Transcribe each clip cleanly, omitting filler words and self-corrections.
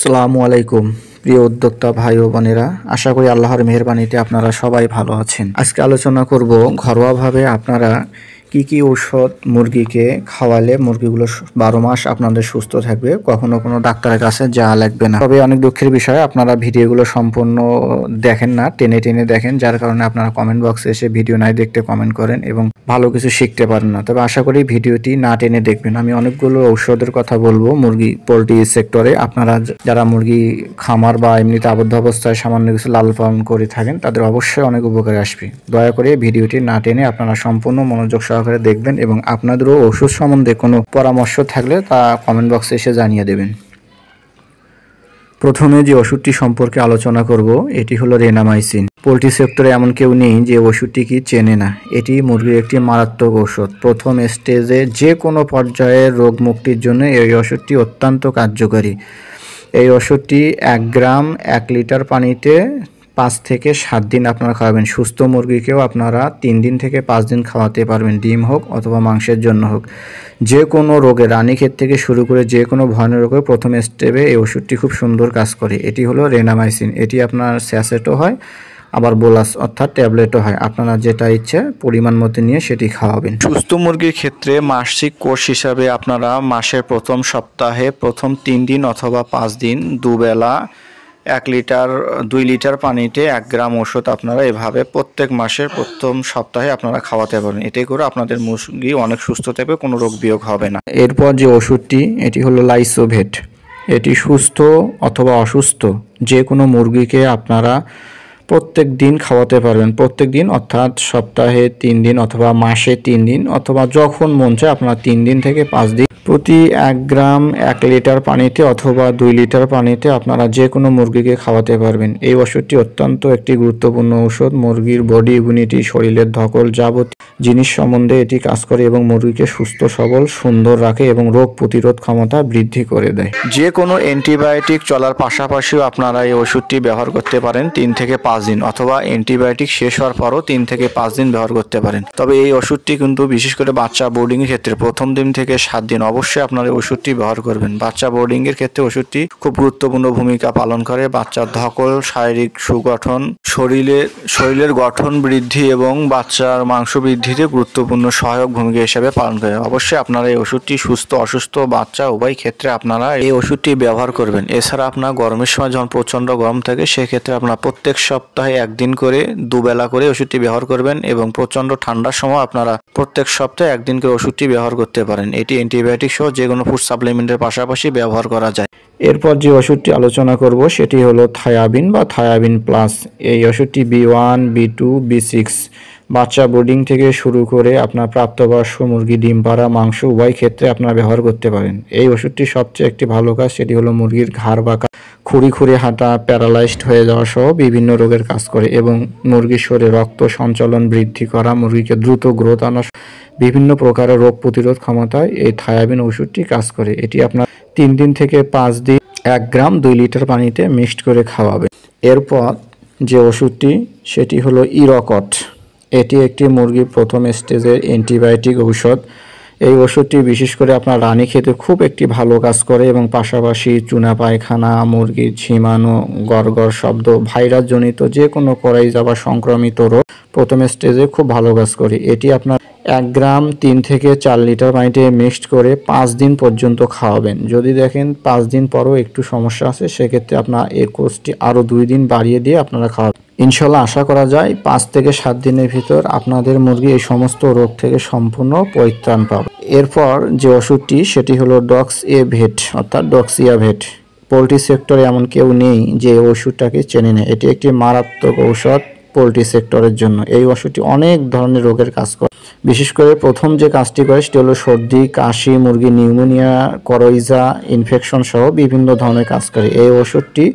আসসালামু আলাইকুম প্রিয় উদ্যোক্তা ভাই ও বোনেরা, আশা করি আল্লাহর মেহেরবানিতে আপনারা সবাই ভালো আছেন। আজকে আলোচনা করব ঘরোয়াভাবে আপনারা কি কি ঔষধ মুরগিকে খাওয়ালে মুরগিগুলো 12 মাস আপনাদের সুস্থ থাকবে, কখনো কোনো ডাক্তারের কাছে যাওয়া লাগবে না। তবে অনেক দুঃখের বিষয়, আপনারা ভিডিওগুলো সম্পূর্ণ দেখেন না, টেনে টেনে দেখেন, যার কারণে আপনারা কমেন্ট বক্সে এসে ভিডিও নাই দেখতে কমেন্ট করেন এবং ভালো কিছু শিখতে পারেন না। তবে আশা করি ভিডিওটি না টেনে দেখবেন। আমি অনেকগুলো ঔষধের কথা বলবো মুরগি পোলট্রি সেক্টরে। আপনারা যারা মুরগি খামার বা এমনিতে আবদ্ধ অবস্থায় সামান্য কিছু লালন পালন করে থাকেন, তাদের অবশ্যই অনেক উপকারে আসবে। দয়া করে ভিডিওটি না টেনে আপনারা সম্পূর্ণ মনোযোগ সহকারে দেখবেন এবং আপনাদেরও ওষুধ সম্বন্ধে কোনো পরামর্শ থাকলে তা কমেন্ট বক্সে এসে জানিয়ে দেবেন। প্রথমে যে ওষুধটি সম্পর্কে আলোচনা করব এটি হলো রেনামাইসিন। পোলট্রি সেক্টরে এমন কেউ নেই যে ওষুধটি কি চেনে না। এটি মুরগির একটি মারাত্মক ওষুধ। প্রথম স্টেজে যে কোনো পর্যায়ের রোগ মুক্তির জন্য এই ওষুধটি অত্যন্ত কার্যকরী। এই ওষুধটি 1 গ্রাম 1 লিটার পানিতে 5 থেকে 7 দিন আপনারা খাওয়াবেন। সুস্থ মুরগিকেও আপনারা 3 দিন থেকে 5 দিন খাওয়াতে পারবেন, ডিম হোক অথবা মাংসের জন্য হোক। যে কোনো রোগে, রানীক্ষেত থেকে শুরু করে যে কোনো ভয়ানক রোগে প্রথম স্টেপে এই ওষুধটি খুব সুন্দর কাজ করে। এটি হলো রেনামাইসিন। এটি আপনার স্যাচেটও হয়, আবার বোলাস অর্থাৎ ট্যাবলেটও হয়। আপনারা যেটা ইচ্ছে পরিমাণ মতো নিয়ে সেটি খাওয়াবেন। সুস্থ মুরগির ক্ষেত্রে মাসিক কোর্স হিসাবে আপনারা মাসের প্রথম সপ্তাহে প্রথম 3 দিন অথবা 5 দিন দুবেলা 2 লিটার পানিতে 1 গ্রাম ওষুধ আপনারা এভাবে প্রত্যেক মাসের প্রথম সপ্তাহে আপনারা খাওয়াতে পারেন। এতে করে আপনাদের মুরগি অনেক সুস্থ থাকবে, কোনো রোগ বিয়োগ হবে না। এরপর যে ওষুধটি, এটি হলো লাইসোভেট। এটি সুস্থ অথবা অসুস্থ যে কোনো মুরগিকে আপনারা প্রত্যেক দিন খাওয়াতে পারবেন। প্রত্যেক দিন অর্থাৎ সপ্তাহে 3 দিন অথবা মাসে 3 দিন অথবা যখন মন চায় আপনারা 3 দিন থেকে 5 দিন প্রতি 1 গ্রাম 1 লিটার পানিতে অথবা 2 লিটার পানিতে আপনারা যে কোনো মুরগিকে খাওয়াতে পারবেন। এই ওষুধটি অত্যন্ত একটি গুরুত্বপূর্ণ ঔষধ। মুরগির বডি ইমিউনিটি, শরীরের ধকল যাবতীয় জিনিস সম্বন্ধে এটি কাজ করে এবং মুরগিকে সুস্থ সবল সুন্দর রাখে এবং রোগ প্রতিরোধ ক্ষমতা বৃদ্ধি করে দেয়। যে কোনো অ্যান্টিবায়োটিক চলার পাশাপাশিও আপনারা এই ওষুধটি ব্যবহার করতে পারেন 3 থেকে 5 দিন, অথবা অ্যান্টিবায়োটিক শেষ হওয়ার পরও 3 থেকে 5 দিন ব্যবহার করতে পারেন। তবে এই ওষুধটি কিন্তু বিশেষ করে বাচ্চা বোর্ডিং এর ক্ষেত্রে প্রথম দিন থেকে 7 দিন অবশ্যই আপনারা এই ওষুধটি ব্যবহার করবেন। বাচ্চা বোর্ডিং এর ক্ষেত্রে ওষুধটি খুব গুরুত্বপূর্ণ ভূমিকা পালন করে। বাচ্চার ধকল, শারীরিক সুগঠন, শরীরের গঠন বৃদ্ধি এবং বাচ্চার মাংস বৃদ্ধিতে গুরুত্বপূর্ণ সহায়ক ভূমিকা হিসেবে পালন করে। অবশ্যই আপনারা এই ওষুধটি সুস্থ অসুস্থ বাচ্চা উভয় ক্ষেত্রে আপনারা এই ওষুধটি ব্যবহার করবেন। এছাড়া আপনার গরমের সময় যখন প্রচণ্ড গরম থাকে সেক্ষেত্রে আপনারা প্রত্যেক সপ্তাহে 1 দিন করে দুবেলা করে ওষুধটি ব্যবহার করবেন এবং প্রচণ্ড ঠান্ডার সময় আপনারা প্রত্যেক সপ্তাহে 1 দিন করে ওষুধটি ব্যবহার করতে পারেন। এটি অ্যান্টিবায়োটিক সহ যে কোনো ফুড সাপ্লিমেন্টের পাশাপাশি ব্যবহার করা যায়। এরপর যে ওষুধটি আলোচনা করব সেটি হলো থায়াবিন বা থায়াবিন প্লাস। এই ওষুধটি B1, B2, B6 বাচ্চা বোর্ডিং থেকে শুরু করে আপনার প্রাপ্তবয়স্ক মুরগি, ডিম পাড়া, মাংস উভয় ক্ষেত্রে আপনারা ব্যবহার করতে পারেন। এই ওষুধটি সবচেয়ে একটি ভালো কাজ, সেটি হলো মুরগির ঘাড় বাঁকা, খুঁড়ি খুঁড়ি হাঁটা, প্যারালাইজড হয়ে যাওয়া সহ বিভিন্ন রোগের কাজ করে এবং মুরগির শরীরে রক্ত সঞ্চালন বৃদ্ধি করা, মুরগিকে দ্রুত গ্রোথ আনা, বিভিন্ন প্রকারের রোগ প্রতিরোধ ক্ষমতায় এই থায়াবিন ওষুধটি কাজ করে। এটি আপনার 3 দিন থেকে 5 দিন 1 গ্রাম 2 লিটার পানিতে মিক্সড করে খাওয়াবে। এরপর যে ওষুধটি সেটি হলো ইরকট। এটি একটি মুরগির প্রথম স্টেজের অ্যান্টিবায়োটিক ঔষধ। এই ওষুধটি বিশেষ করে আপনার রানীক্ষেতে খুব একটি ভালো কাজ করে এবং পাশাপাশি চুনা পায়খানা, মুরগির ঝিমানো, গড়গড় শব্দ, ভাইরাস জনিত যে কোনো কড়াই যাওয়া সংক্রমিত রোগ প্রথম স্টেজে খুব ভালো কাজ করে। এটি আপনার 1 গ্রাম 3 থেকে 4 লিটার পানিতে মিক্সড করে 5 দিন পর্যন্ত খাওয়াবেন। যদি দেখেন 5 দিন পরও একটু সমস্যা আছে সেক্ষেত্রে আপনার এই কোর্সটি আরও 2 দিন বাড়িয়ে দিয়ে আপনারা খাওয়াবেন। ইনশাল্লাহ আশা করা যায় 5 থেকে 7 দিনের ভিতর আপনাদের মুরগি এই সমস্ত রোগ থেকে সম্পূর্ণ পরিত্রাণ পাবে। এরপর যে ওষুধটি সেটি হলো ডক্সিয়াভেট অর্থাৎ ডক্সিয়াভেট। পোলট্রি সেক্টরে এমন কেউ নেই যে ওষুধটাকে চেনে না। এটি একটি মারাত্মক ঔষধ পোলট্রি সেক্টরের জন্য। এই ওষুধটি অনেক ধরনের রোগের কাজ করে। বিশেষ করে প্রথম যে কাজটি করে সেটি হলো সর্দি, কাশি, মুরগি নিউমোনিয়া, করোইজা ইনফেকশন সহ বিভিন্ন ধরনের কাজ করে। এই ওষুধটি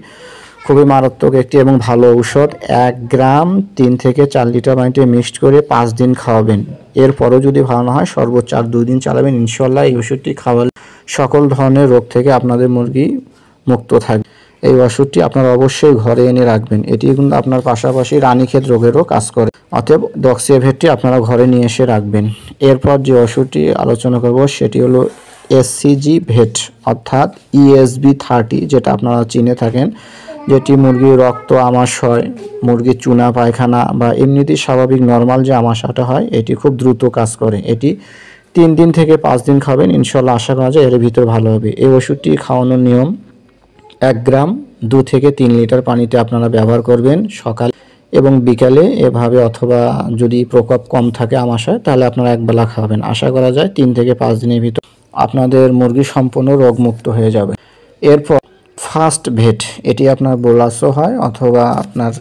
খুবই মারাত্মক একটি এবং ভালো ঔষধ। 1 গ্রাম 3 থেকে 4 লিটার পানিতে মিক্সড করে 5 দিন খাওয়াবেন। এরপরও যদি ভালো না হয় সর্বোচ্চ আর 2 দিন চালাবেন। ইনশাল্লাহ এই ওষুধটি খাওয়ালে সকল ধরনের রোগ থেকে আপনাদের মুরগি মুক্ত থাকবে। এই ওষুধটি আপনারা অবশ্যই ঘরে এনে রাখবেন। এটি কিন্তু আপনার পাশাপাশি রানীক্ষেত রোগেরও কাজ করে। অতএব ডক্সিয়াভেটটি আপনারা ঘরে নিয়ে এসে রাখবেন। এরপর যে ওষুধটি আলোচনা করব সেটি হলো এসসিজি ভেট অর্থাৎ ইএসবি 30, যেটা আপনারা চিনে থাকেন, যেটি মুরগির রক্ত আমাশয়, মুরগির চুনা পায়খানা বা এমনিতেই স্বাভাবিক নর্মাল যে আমাশাটা হয়, এটি খুব দ্রুত কাজ করে। এটি 3 দিন থেকে 5 দিন খাবেন, ইনশাল্লাহ আশা করা যায় এর ভিতর ভালো হবে। এই ওষুধটি খাওয়ানোর নিয়ম: 1 গ্রাম 2 থেকে 3 লিটার পানিতে আপনারা ব্যবহার করবেন সকাল এবং বিকালে এভাবে, অথবা যদি প্রকোপ কম থাকে আমাশয় তাহলে আপনারা একবেলা খাবেন। আশা করা যায় 3 থেকে 5 দিনের ভিতর আপনাদের মুরগি সম্পূর্ণ রোগমুক্ত হয়ে যাবে। এরপর ফার্স্ট ভেট, এটি আপনার বোলাসও হয় অথবা আপনার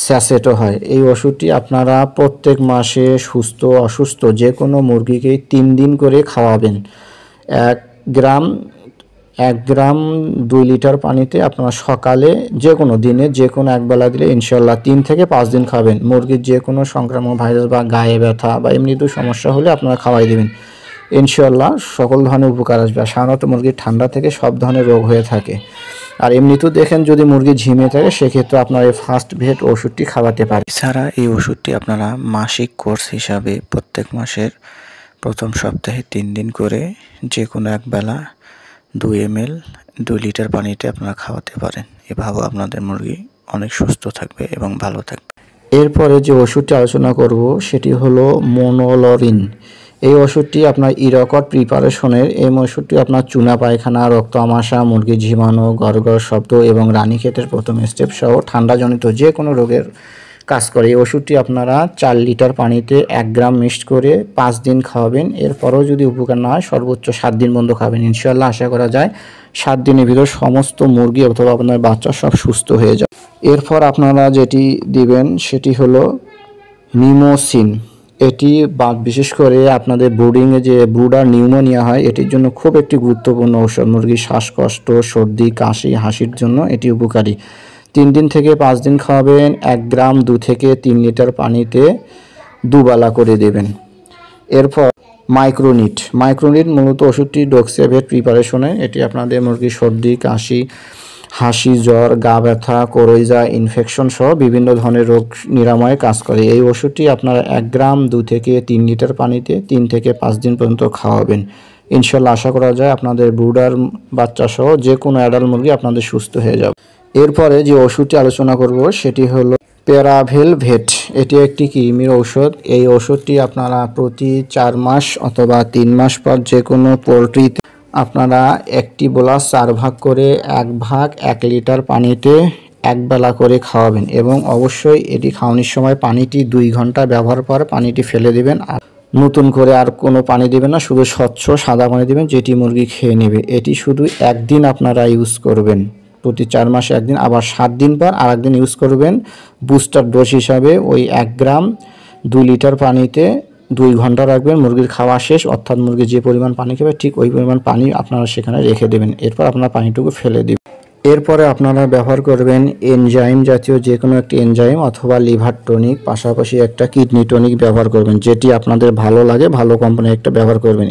স্যাসেটও হয়। এই ওষুধটি আপনারা প্রত্যেক মাসে সুস্থ অসুস্থ যে কোনো মুরগিকে 3 দিন করে খাওয়াবেন। 1 গ্রাম 2 লিটার পানিতে আপনারা সকালে যে কোনো দিনে যে কোনো একবেলা দিলে ইনশাল্লাহ 3 থেকে 5 দিন খাবেন। মুরগির যে কোনো সংক্রামক ভাইরাস বা গায়ে ব্যথা বা এমনিতেও সমস্যা হলে আপনারা খাওয়াই দেবেন, ইনশাল্লাহ সকল ধরনের উপকার আসবে। সাধারণত মুরগির ঠান্ডা থেকে সব ধরনের রোগ হয়ে থাকে। আর এমনিতেও দেখেন যদি মুরগি ঝিমে থাকে সেক্ষেত্রে আপনারা এই ফার্স্ট ভেট ওষুধটি খাওয়াতে পারেন। এছাড়া এই ওষুধটি আপনারা মাসিক কোর্স হিসাবে প্রত্যেক মাসের প্রথম সপ্তাহে 3 দিন করে যে কোনো একবেলা 2 ml 2 লিটার পানিতে আপনারা খাওয়াতে পারেন। এভাবেও আপনাদের মুরগি অনেক সুস্থ থাকবে এবং ভালো থাকবে। এরপরে যে ওষুধটি আলোচনা করব সেটি হলো মোনোলরিন। এই ওষুধটি আপনার ইরাকট প্রিপারেশনের। এই ওষুধটি আপনার চুনা পায়খানা, রক্ত আমাশা, মুরগির ঝিমানো, গড়গড় শব্দ এবং রানীক্ষেতের প্রথম স্টেপ সহ ঠান্ডাজনিত যে কোনো রোগের কাজ করে। এই ওষুধটি আপনারা 4 লিটার পানিতে 1 গ্রাম মিক্সড করে 5 দিন খাওয়াবেন। এরপরও যদি উপকার না হয় সর্বোচ্চ 7 দিন বন্ধ খাবেন। ইনশাল্লাহ আশা করা যায় 7 দিনের ভিতর সমস্ত মুরগি অথবা আপনার বাচ্চা সব সুস্থ হয়ে যায়। এরপর আপনারা যেটি দিবেন সেটি হলো নিমোসিন। এটি বিশেষ করে আপনাদের ব্রুডিংয়ে যে ব্রুডার নিউমোনিয়া হয় এটির জন্য খুব একটি গুরুত্বপূর্ণ ঔষধ। মুরগির শ্বাসকষ্ট, সর্দি, কাশি, হাসির জন্য এটি উপকারী। 3 দিন থেকে 5 দিন খাওয়াবেন। 1 গ্রাম 2 থেকে 3 লিটার পানিতে 2 বেলা করে দেবেন। এরপর মাইক্রোনিট মূলত ওষুধটি ডক্সিভেট প্রিপারেশনে। এটি আপনাদের মুরগির সর্দি, কাশি, হাসি, জ্বর, গা ব্যথা, কোরইজা ইনফেকশন সহ বিভিন্ন ধরনের রোগ নিরাময়ে কাজ করে। এই ওষুধটি আপনারা 1 গ্রাম 2 থেকে 3 লিটার পানিতে 3 থেকে 5 দিন পর্যন্ত খাওয়াবেন। ইনশাল্লাহ আশা করা যায় আপনাদের ব্রুডার বাচ্চা সহ যে কোনো অ্যাডাল্ট মুরগি আপনাদের সুস্থ হয়ে যাবে। এরপরে যে ওষুধটি আলোচনা করব সেটি হলো প্যারাভেলভেট। এটি একটি কৃমির ঔষধ। এই ওষুধটি আপনারা প্রতি 4 মাস অথবা 3 মাস পর যে কোনো পোলট্রিতে আপনারা একটি বোলাস 4 ভাগ করে 1 ভাগ 1 লিটার পানিতে 1 বেলা করে খাওয়াবেন এবং অবশ্যই এটি খাওয়ানোর সময় পানিটি 2 ঘন্টা ব্যবহার পর পানিটি ফেলে দিবেন। আর নতুন করে আর কোনো পানি দিবেন না, শুধু স্বচ্ছ সাদা পানি দিবেন যেটি মুরগি খেয়ে নেবে। এটি শুধু 1 দিন আপনারা ইউজ করবেন, প্রতি 4 মাসে 1 দিন, আবার 7 দিন পর আর 1 দিন ইউজ করবেন বুস্টার ডোজ হিসাবে। ওই 1 গ্রাম 2 লিটার পানিতে 2 ঘন্টা রাখবেন। মুরগির খাওয়া শেষ, অর্থাৎ মুরগি যে পরিমাণ পানি খাবে ঠিক ওই পরিমাণ পানি আপনারা সেখানে রেখে দেবেন। এরপর আপনার পানিটুকু ফেলে দিবেন। এরপরে আপনারা ব্যবহার করবেন এনজাইম জাতীয় যে কোনো একটি এনজাইম অথবা লিভার টনিক, পাশাপাশি একটা কিডনি টনিক ব্যবহার করবেন। যেটি আপনাদের ভালো লাগে, ভালো কোম্পানির একটা ব্যবহার করবেন।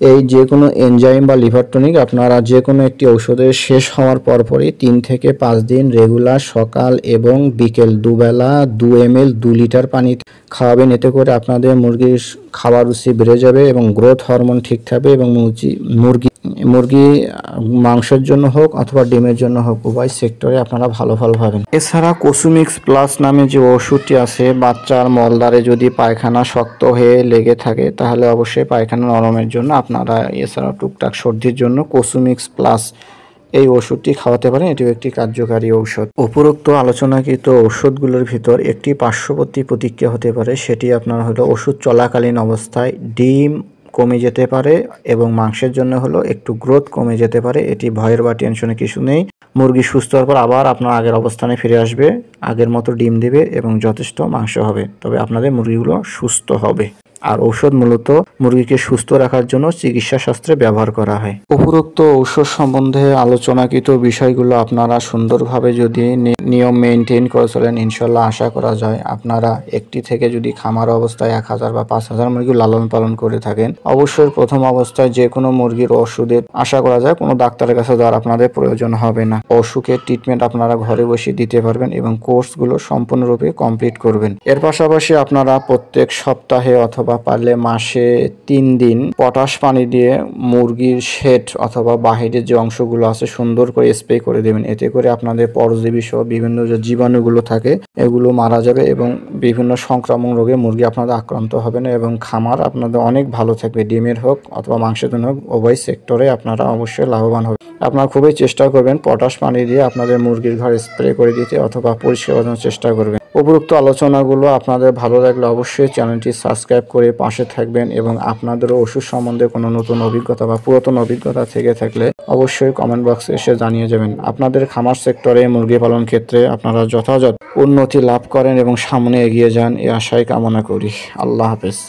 এই যে কোনো এনজাইম বা লিভার টনিক আপনারা যে কোনো একটি ঔষধের শেষ হওয়ার পরপরই 3 থেকে 5 দিন রেগুলার সকাল এবং বিকেল 2 বেলা 2 ml 2 লিটার পানি খাওয়াবেন। এতে করে আপনাদের মুরগির খাওয়ার রুচি বেড়ে যাবে এবং গ্রোথ হরমোন ঠিক থাকবে এবং মুরগি মাংসের জন্য হোক অথবা ডিমের জন্য হোক উভয় সেক্টরে আপনারা ভালো ফল পাবেন। এছাড়া কোসুমিক্স প্লাস নামে যে ওষুধটি আছে, বাচ্চার মলদ্বারে যদি পায়খানা শক্ত হয়ে লেগে থাকে তাহলে অবশ্যই পায়খানা নরমের জন্য আপনারা, এছাড়া টুকটাক সর্দির জন্য কোসুমিক্স প্লাস এই ওষুধটি খাওয়াতে পারেন। এটিও একটি কার্যকারী ঔষধ। উপরোক্ত আলোচনাকৃত ওষুধগুলোর ভিতর একটি পার্শ্ববর্তী প্রতিক্রিয়া হতে পারে, সেটি আপনার হলো ওষুধ চলাকালীন অবস্থায় ডিম কমে যেতে পারে এবং মাংসের জন্য হলো একটু গ্রোথ কমে যেতে পারে। এটি ভয়ের বা টেনশনের কিছু নেই। মুরগি সুস্থ হওয়ার পর আবার আপনার আগের অবস্থানে ফিরে আসবে, আগের মতো ডিম দেবে এবং যথেষ্ট মাংস হবে, তবে আপনাদের মুরগিগুলো সুস্থ হবে। আর ঔষধ মূলত মুরগিকে সুস্থ রাখার জন্য চিকিৎসা শাস্ত্রে ব্যবহার করা হয়। উপরোক্ত ঔষধ সম্বন্ধে আলোচনাকৃত বিষয়গুলো আপনারা সুন্দরভাবে যদি নিয়ম মেনটেন করে চলেন, ইনশাল্লাহ আশা করা যায় আপনারা একটি থেকে যদি খামার অবস্থায় 1000 বা 5000 মুরগি লালন পালন করে থাকেন, অবশ্যই প্রথম অবস্থায় যে কোনো মুরগির ওষুধের আশা করা যায় কোনো ডাক্তারের কাছে যাওয়ার আপনাদের প্রয়োজন হবে না। অসুখের ট্রিটমেন্ট আপনারা ঘরে বসে দিতে পারবেন এবং কোর্সগুলো সম্পূর্ণরূপে কমপ্লিট করবেন। এর পাশাপাশি আপনারা প্রত্যেক সপ্তাহে অথবা অথবা পারলে মাসে 3 দিন পটাশ পানি দিয়ে মুরগির শেড অথবা বাহিরের যে অংশগুলো আছে সুন্দর করে স্প্রে করে দেবেন। এতে করে আপনাদের পরজীবী সহ বিভিন্ন যে জীবাণুগুলো থাকে এগুলো মারা যাবে এবং বিভিন্ন সংক্রামক রোগে মুরগি আপনাদের আক্রান্ত হবে না এবং খামার আপনাদের অনেক ভালো থাকবে। ডিমের হোক অথবা মাংসের জন্য হোক, উভয় সেক্টরে আপনারা অবশ্যই লাভবান হবে। আপনারা খুবই চেষ্টা করবেন পটাশ পানি দিয়ে আপনাদের মুরগির ঘর স্প্রে করে দিতে অথবা পরিষ্কার করার চেষ্টা করবেন। উপরোক্ত আলোচনাগুলো আপনাদের ভালো লাগলে অবশ্যই চ্যানেলটি সাবস্ক্রাইব করে পাশে থাকবেন এবং আপনাদেরও ওষুধ সম্বন্ধে কোনো নতুন অভিজ্ঞতা বা পুরাতন অভিজ্ঞতা থেকে থাকলে অবশ্যই কমেন্ট বক্সে এসে জানিয়ে যাবেন। আপনাদের খামার সেক্টরে মুরগি পালন ক্ষেত্রে আপনারা যথাযথ উন্নতি লাভ করেন এবং সামনে এগিয়ে যান, এই আশাই কামনা করি। আল্লাহ হাফেজ।